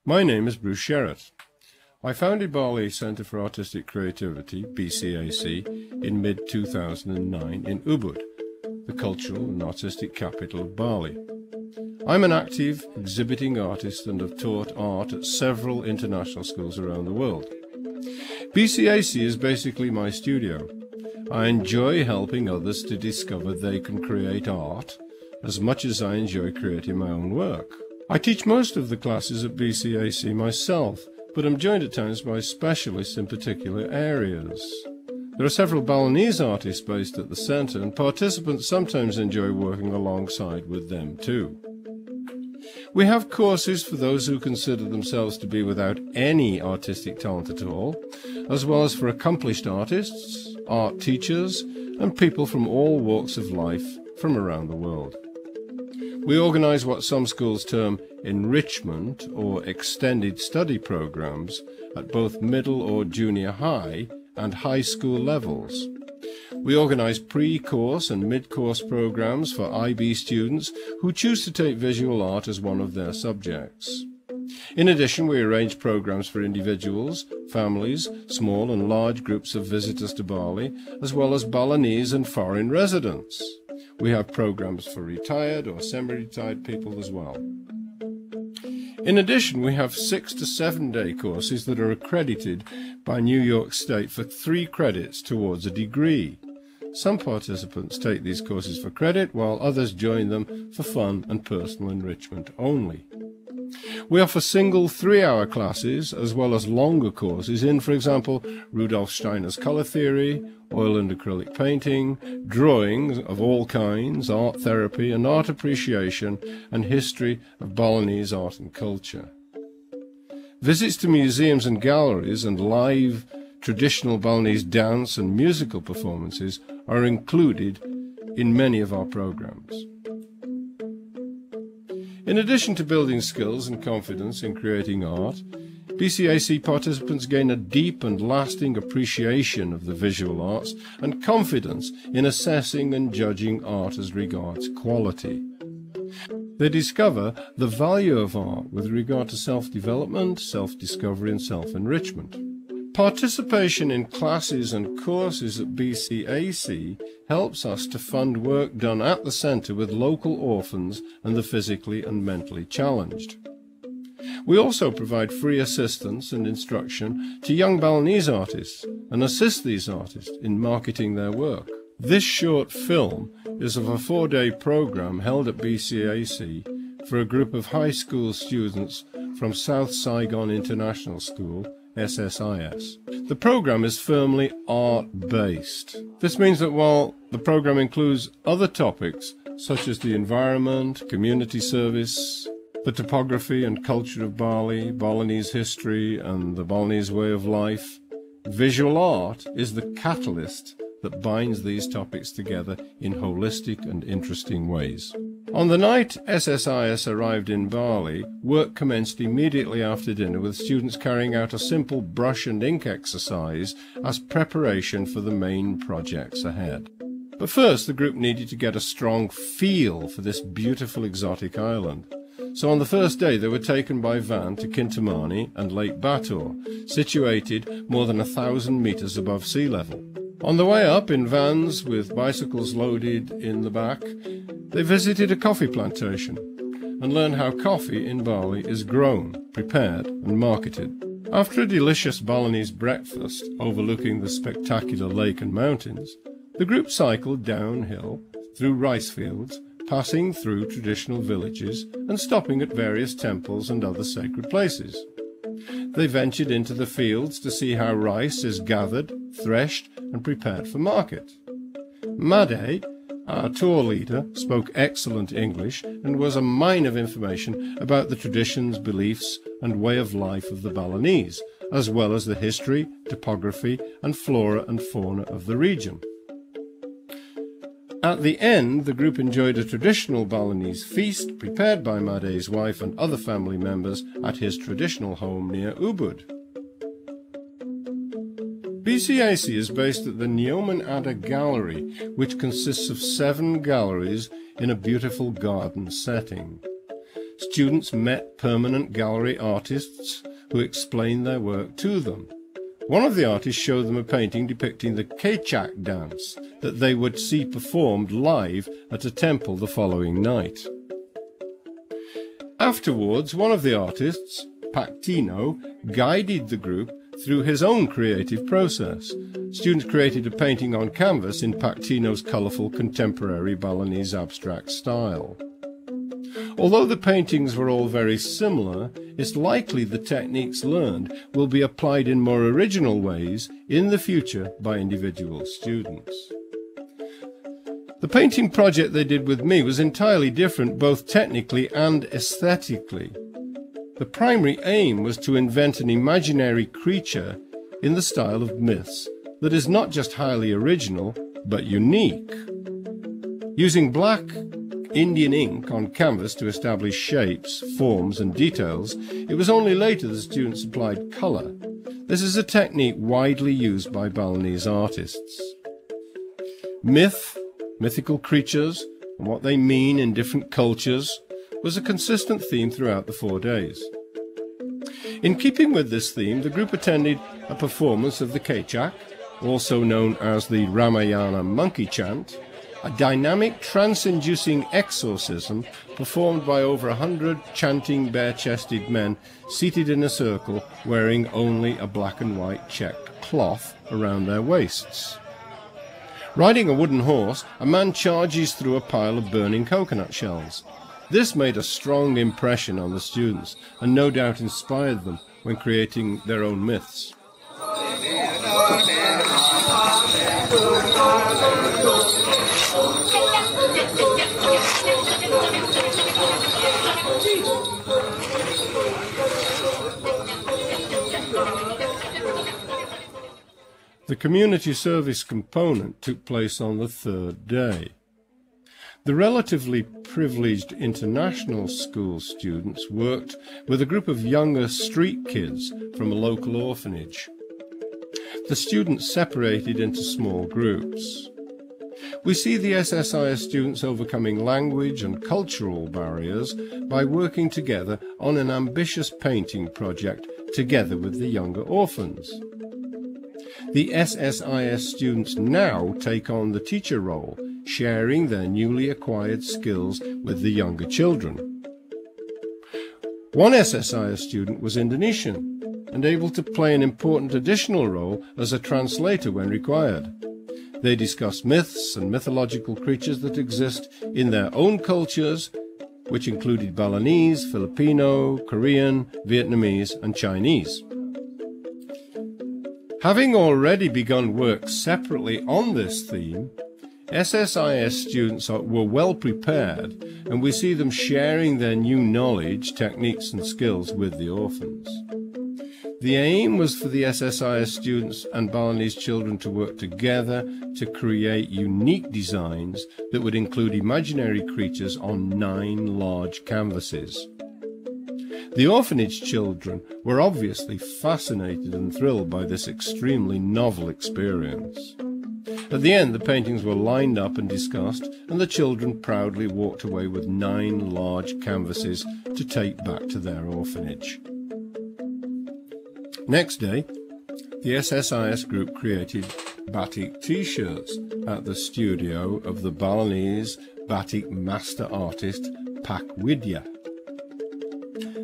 My name is Bruce Sherratt. I founded Bali Centre for Artistic Creativity, BCAC, in mid-2009 in Ubud, the cultural and artistic capital of Bali. I'm an active, exhibiting artist and have taught art at several international schools around the world. BCAC is basically my studio. I enjoy helping others to discover they can create art as much as I enjoy creating my own work. I teach most of the classes at BCAC myself, but I'm joined at times by specialists in particular areas. There are several Balinese artists based at the centre, and participants sometimes enjoy working alongside with them too. We have courses for those who consider themselves to be without any artistic talent at all, as well as for accomplished artists, art teachers, and people from all walks of life from around the world. We organise what some schools term enrichment or extended study programs at both middle or junior high and high school levels. We organise pre-course and mid-course programs for IB students who choose to take visual art as one of their subjects. In addition, we arrange programs for individuals, families, small and large groups of visitors to Bali, as well as Balinese and foreign residents. We have programs for retired or semi-retired people as well. In addition, we have 6 to 7 day courses that are accredited by New York State for 3 credits towards a degree. Some participants take these courses for credit, while others join them for fun and personal enrichment only. We offer single 3-hour classes as well as longer courses in, for example, Rudolf Steiner's colour theory, oil and acrylic painting, drawing of all kinds, art therapy and art appreciation, and history of Balinese art and culture. Visits to museums and galleries and live traditional Balinese dance and musical performances are included in many of our programs. In addition to building skills and confidence in creating art, BCAC participants gain a deep and lasting appreciation of the visual arts and confidence in assessing and judging art as regards quality. They discover the value of art with regard to self-development, self-discovery and self-enrichment. Participation in classes and courses at BCAC helps us to fund work done at the centre with local orphans and the physically and mentally challenged. We also provide free assistance and instruction to young Balinese artists and assist these artists in marketing their work. This short film is of a 4-day program held at BCAC for a group of high school students from South Saigon International School, SSIS. The program is firmly art-based. This means that while the program includes other topics such as the environment, community service, the topography and culture of Bali, Balinese history and the Balinese way of life, visual art is the catalyst that binds these topics together in holistic and interesting ways. On the night SSIS arrived in Bali, work commenced immediately after dinner with students carrying out a simple brush and ink exercise as preparation for the main projects ahead. But first the group needed to get a strong feel for this beautiful exotic island. So on the first day they were taken by van to Kintamani and Lake Bator, situated more than 1,000 metres above sea level. On the way up in vans with bicycles loaded in the back, they visited a coffee plantation and learned how coffee in Bali is grown, prepared and marketed. After a delicious Balinese breakfast overlooking the spectacular lake and mountains, the group cycled downhill through rice fields, passing through traditional villages and stopping at various temples and other sacred places. They ventured into the fields to see how rice is gathered, threshed and prepared for market. Made, Our tour leader spoke excellent English and was a mine of information about the traditions, beliefs and way of life of the Balinese, as well as the history, topography and flora and fauna of the region. At the end, the group enjoyed a traditional Balinese feast prepared by Made's wife and other family members at his traditional home near Ubud. BCAC is based at the Nyoman Ada Gallery, which consists of 7 galleries in a beautiful garden setting. Students met permanent gallery artists who explained their work to them. One of the artists showed them a painting depicting the BCAC dance that they would see performed live at a temple the following night. Afterwards, one of the artists, Pactino, guided the group through his own creative process. Students created a painting on canvas in Pactino's colourful contemporary Balinese abstract style. Although the paintings were all very similar, it's likely the techniques learned will be applied in more original ways in the future by individual students. The painting project they did with me was entirely different both technically and aesthetically. The primary aim was to invent an imaginary creature in the style of myths that is not just highly original, but unique. Using black Indian ink on canvas to establish shapes, forms and details, it was only later the students applied colour. This is a technique widely used by Balinese artists. Mythical creatures, and what they mean in different cultures, was a consistent theme throughout the 4 days. In keeping with this theme, the group attended a performance of the BCAC, also known as the Ramayana monkey chant, a dynamic trance-inducing exorcism performed by over 100 chanting bare-chested men seated in a circle wearing only a black and white checked cloth around their waists. Riding a wooden horse, a man charges through a pile of burning coconut shells. This made a strong impression on the students and no doubt inspired them when creating their own myths. The community service component took place on the 3rd day. The relatively privileged international school students worked with a group of younger street kids from a local orphanage. The students separated into small groups. We see the SSIS students overcoming language and cultural barriers by working together on an ambitious painting project together with the younger orphans. The SSIS students now take on the teacher role, sharing their newly acquired skills with the younger children. One SSIS student was Indonesian and able to play an important additional role as a translator when required. They discuss myths and mythological creatures that exist in their own cultures, which included Balinese, Filipino, Korean, Vietnamese and Chinese. Having already begun work separately on this theme, SSIS students were well prepared, and we see them sharing their new knowledge, techniques and skills with the orphans. The aim was for the SSIS students and Balinese children to work together to create unique designs that would include imaginary creatures on 9 large canvases. The orphanage children were obviously fascinated and thrilled by this extremely novel experience. At the end, the paintings were lined up and discussed, and the children proudly walked away with 9 large canvases to take back to their orphanage. Next day, the SSIS group created batik t-shirts at the studio of the Balinese batik master artist Pak Widya.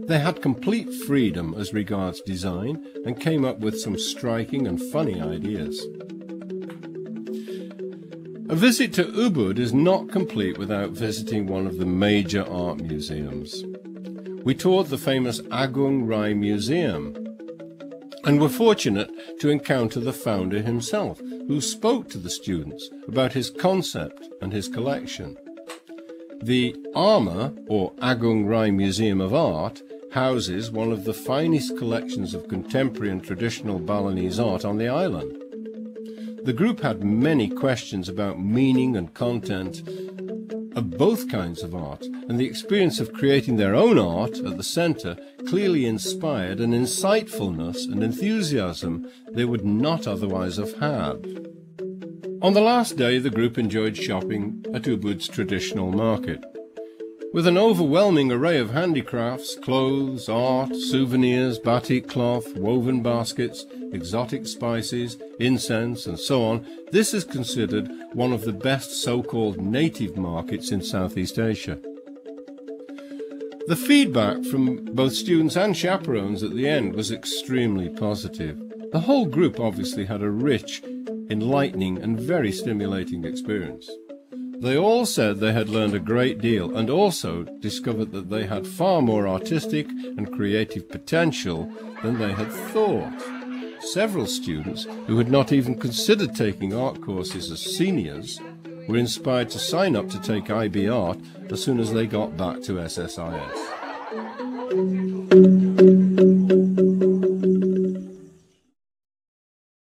They had complete freedom as regards design and came up with some striking and funny ideas. A visit to Ubud is not complete without visiting one of the major art museums. We toured the famous Agung Rai Museum and were fortunate to encounter the founder himself, who spoke to the students about his concept and his collection. The ARMA, or Agung Rai Museum of Art, houses one of the finest collections of contemporary and traditional Balinese art on the island. The group had many questions about meaning and content of both kinds of art, and the experience of creating their own art at the centre clearly inspired an insightfulness and enthusiasm they would not otherwise have had. On the last day, the group enjoyed shopping at Ubud's traditional market. With an overwhelming array of handicrafts, clothes, art, souvenirs, batik cloth, woven baskets, exotic spices, incense, and so on, this is considered one of the best so-called native markets in Southeast Asia. The feedback from both students and chaperones at the end was extremely positive. The whole group obviously had a rich, enlightening, and very stimulating experience. They all said they had learned a great deal and also discovered that they had far more artistic and creative potential than they had thought. Several students who had not even considered taking art courses as seniors were inspired to sign up to take IB Art as soon as they got back to SSIS.